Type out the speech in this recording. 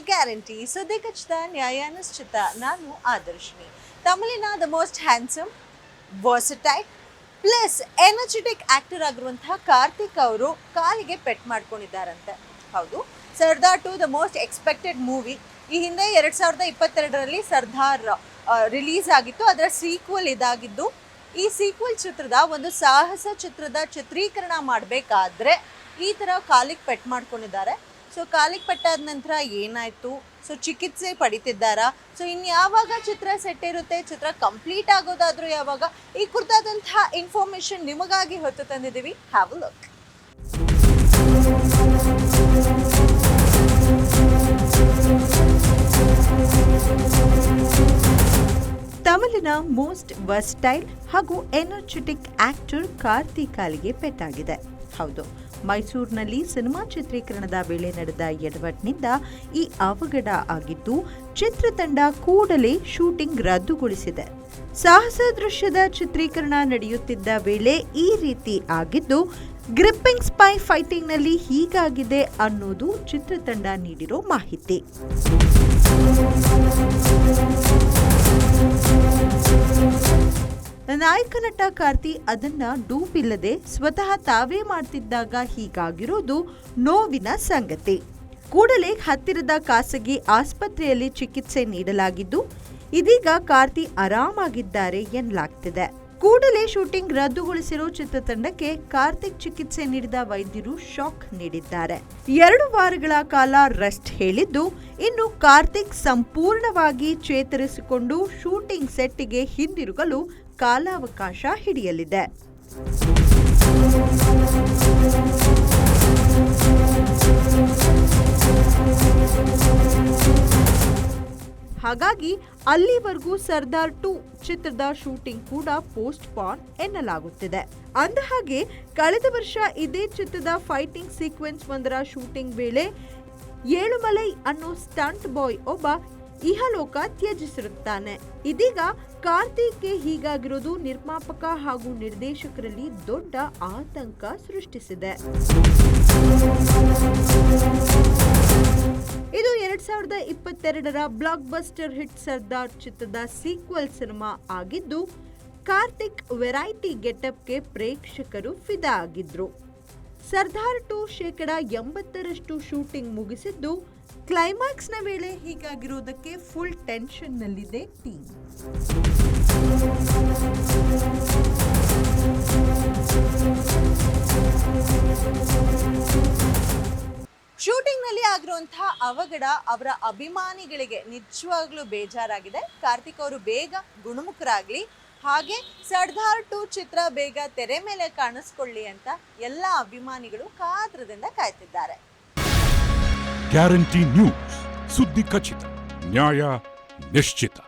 Guarantee ಸುದ್ದಿ ಖಚಿತ ನ್ಯಾಯ ನಿಶ್ಚಿತ. ನಾನು ಆದರ್ಶಿನಿ. ತಮಿಳಿನ the most handsome, versatile plus energetic actor ಆಗಿರುವಂತಹ ಕಾರ್ತಿಕ್ ಅವರು ಕಾಲಿಗೆ ಪೆಟ್ ಮಾಡ್ಕೊಂಡಿದ್ದಾರಂತೆ. ಹೌದು, Sardar 2 the most expected movie. ಈ ಹಿಂದೆ 2022ರಲ್ಲಿ ಸರ್ದಾರ್ ರಿಲೀಸ್ ಆಗಿತ್ತು. ಅದರ ಸೀಕ್ವಲ್ ಇದಾಗಿದ್ದು. ಈ ಸೀಕ್ವಲ್ ಚಿತ್ರದ ಒಂದು ಸಾಹಸ ಚಿತ್ರದ ಚಿತ್ರೀಕರಣ ಮಾಡಬೇಕಾದ್ರೆ ಈ ಥರ ಕಾಲಿಗೆ ಪೆಟ್ ಮಾಡ್ಕೊಂಡಿದ್ದಾರೆ. ಸೊ ಕಾಲಿಗೆ ಪೆಟ್ಟಾದ ನಂತರ ಏನಾಯಿತು, ಸೊ ಚಿಕಿತ್ಸೆ ಪಡಿತಿದ್ದಾರಾ, ಸೊ ಇನ್ನು ಯಾವಾಗ ಚಿತ್ರ ಸೆಟ್ ಇರುತ್ತೆ, ಚಿತ್ರ ಕಂಪ್ಲೀಟ್ ಆಗೋದಾದರೂ ಯಾವಾಗ, ಈ ಕುರಿತಾದಂತಹ ಇನ್ಫಾರ್ಮೇಷನ್ ನಿಮಗಾಗಿ ಹೊತ್ತು ತಂದಿದ್ದೀವಿ. Have a look. ತಮಿಳಿನ ಮೋಸ್ಟ್ ವರ್ಸ್ಟೈಲ್ ಹಾಗೂ ಎನರ್ಜೆಟಿಕ್ ಆಕ್ಟರ್ ಕಾರ್ತಿಕ್ ಕಾಲಿಗೆ ಪೆಟ್ಟಾಗಿದೆ. ಹೌದು, ಮೈಸೂರಿನಲ್ಲಿ ಸಿನಿಮಾ ಚಿತ್ರೀಕರಣದ ವೇಳೆ ನಡೆದ ಎಡವಟ್ಟಿನಿಂದ ಈ ಅವಘಡ ಆಗಿದ್ದು, ಚಿತ್ರತಂಡ ಕೂಡಲೇ ಶೂಟಿಂಗ್ ರದ್ದುಗೊಳಿಸಿದೆ. ಸಾಹಸ ದೃಶ್ಯದ ಚಿತ್ರೀಕರಣ ನಡೆಯುತ್ತಿದ್ದ ವೇಳೆ ಈ ರೀತಿ ಆಗಿದ್ದು, ಗ್ರಿಪ್ಪಿಂಗ್ ಸ್ಪೈ ಫೈಟಿಂಗ್ನಲ್ಲಿ ಹೀಗಾಗಿದೆ ಅನ್ನೋದು ಚಿತ್ರತಂಡ ನೀಡಿರೋ ಮಾಹಿತಿ. ನಾಯಕ ನಟ ಕಾರ್ತಿ ಅದನ್ನ ಡೂಪಿಲ್ಲದೆ ಸ್ವತಃ ತಾವೇ ಮಾಡ್ತಿದ್ದಾಗ ಹೀಗಾಗಿರೋದು ನೋವಿನ ಸಂಗತಿ. ಕೂಡಲೇ ಹತ್ತಿರದ ಖಾಸಗಿ ಆಸ್ಪತ್ರೆಯಲ್ಲಿ ಚಿಕಿತ್ಸೆ ನೀಡಲಾಗಿದ್ದು, ಇದೀಗ ಕಾರ್ತಿ ಆರಾಮಾಗಿದ್ದಾರೆ ಎನ್ನಲಾಗ್ತಿದೆ. ಕೂಡಲೇ ಶೂಟಿಂಗ್ ರದ್ದುಗೊಳಿಸಿರೋ ಚಿತ್ರತಂಡಕ್ಕೆ ಕಾರ್ತಿಕ್ ಚಿಕಿತ್ಸೆ ನೀಡಿದ ವೈದ್ಯರು ಶಾಕ್ ನೀಡಿದ್ದಾರೆ. 2 ವಾರಗಳ ಕಾಲ ರೆಸ್ಟ್ ಹೇಳಿದ್ದು, ಇನ್ನು ಕಾರ್ತಿಕ್ ಸಂಪೂರ್ಣವಾಗಿ ಚೇತರಿಸಿಕೊಂಡು ಶೂಟಿಂಗ್ ಸೆಟ್ಗೆ ಹಿಂದಿರುಗಲು ಕಾಲಾವಕಾಶ ಹಿಡಿಯಲಿದೆ. ಹಾಗಾಗಿ ಅಲ್ಲಿವರೆಗೂ ಸರ್ದಾರ್ 2 ಚಿತ್ರದ ಶೂಟಿಂಗ್ ಕೂಡ ಪೋಸ್ಟ್ ಪಾನ್ ಎನ್ನಲಾಗುತ್ತಿದೆ. ಅಂದಹಾಗೆ ಕಳೆದ ವರ್ಷ ಇದೇ ಚಿತ್ರದ ಫೈಟಿಂಗ್ ಸೀಕ್ವೆನ್ಸ್ ಒಂದರ ಶೂಟಿಂಗ್ ವೇಳೆ ಏಳುಮಲೈ ಅನ್ನೋ ಸ್ಟಂಟ್ ಬಾಯ್ ಒಬ್ಬ ಇಹಲೋಕ ತ್ಯಜಿಸಿರುತ್ತಾನೆ. ಇದೀಗ ಕಾರ್ತಿಕ್ಗೆ ಹೀಗಾಗಿರೋದು ನಿರ್ಮಾಪಕ ಹಾಗೂ ನಿರ್ದೇಶಕರಲ್ಲಿ ದೊಡ್ಡ ಆತಂಕ ಸೃಷ್ಟಿಸಿದೆ. ಇದು 2022ರ ಬ್ಲಾಕ್ ಬಸ್ಟರ್ ಹಿಟ್ ಸರ್ದಾರ್ ಚಿತ್ರದ ಸೀಕ್ವೆಲ್ ಸಿನಿಮಾ ಆಗಿದ್ದು, ಕಾರ್ತಿಕ್ ವೆರೈಟಿ ಗೆಟಪ್ಗೆ ಪ್ರೇಕ್ಷಕರು ಫಿದಾ ಆಗಿದ್ರು. ಸರ್ದಾರ್ 2 80% ಶೂಟಿಂಗ್ ಮುಗಿಸಿದ್ದು, ಕ್ಲೈಮ್ಯಾಕ್ಸ್ನ ವೇಳೆ ಹೀಗಾಗಿರೋದಕ್ಕೆ ಫುಲ್ ಟೆನ್ಷನ್ನಲ್ಲಿದೆ ಟೀಮ್. ಶೂಟಿಂಗ್ನಲ್ಲಿ ಆಗಿರುವಂತಹ ಅವಘಡ ಅವರ ಅಭಿಮಾನಿಗಳಿಗೆ ನಿಜವಾಗ್ಲೂ ಬೇಜಾರಾಗಿದೆ. ಕಾರ್ತಿಕ್ ಅವರು ಬೇಗ ಗುಣಮುಖರಾಗ್ಲಿ, ಹಾಗೆ ಸರ್ದಾರ್ 2 ಚಿತ್ರ ಬೇಗ ತೆರೆ ಮೇಲೆ ಕಾಣಿಸ್ಕೊಳ್ಳಿ ಅಂತ ಎಲ್ಲ ಅಭಿಮಾನಿಗಳು ಕಾತರದಿಂದ ಕಾಯ್ತಿದ್ದಾರೆ. ಗ್ಯಾರಂಟಿ ನ್ಯೂಸ್, ಸುದ್ದಿ ಖಚಿತ, ನ್ಯಾಯ ನಿಶ್ಚಿತ.